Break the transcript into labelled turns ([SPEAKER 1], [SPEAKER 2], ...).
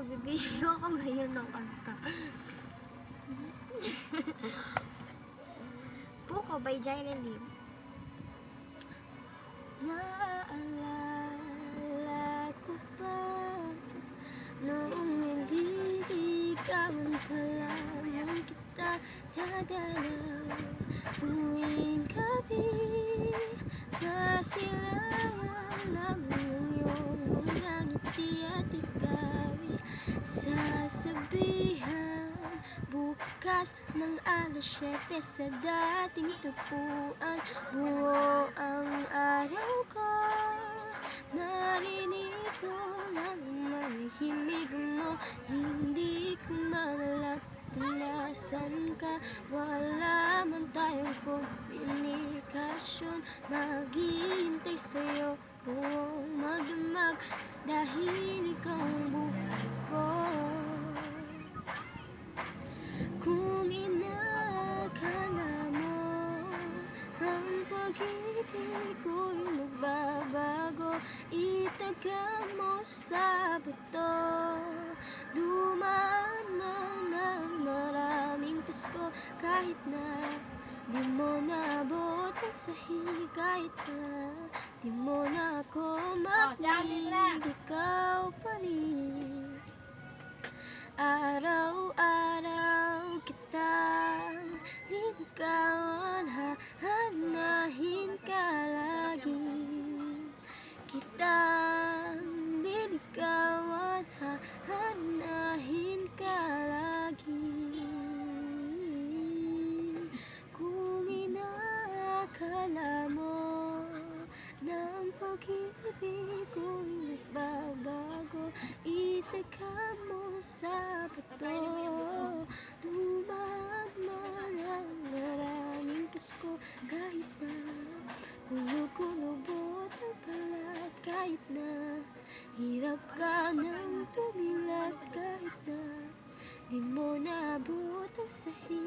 [SPEAKER 1] magbibideo ako ngayon ng kanta. Puko by Jailen Lim. Naalala ko pa noong hindi ikawan pa lamang kita dadalaw tuwing gabi. Masilayan lamang ang iyong mga ngiti at ikaw'y sasabihan bukas ng alas 7 sa dating tupuan. Buo ang araw ko, narinig ko lang mahimig mo. Hindi ko malalam kung nasan ka. Wala man tayong komunikasyon. Maghihintay sa'yo buong magdamag dahil ikaw ang buhay ko. Kung inakala mo ang pag-ibig ko'y magbabago, itaga mo sa bato. Dumaan na ng maraming Pasko, kahit na di mo naabot ang sahig, kahit na di mo na ako makinig, ikaw pa rin. Araw-araw kitang liligawan, hahanahin ka lagi. Kitang liligawan, hahanahin ka lagi. Kung inakala mo ng pag-ibig ko'y magbabago, itaga mo sa bato. Dumaan man ang maraming Pasko, kahit na kulog-kulubot ang balat, kahit na hirap ka ng tumilat, kahit na di mo naabot ang sahig.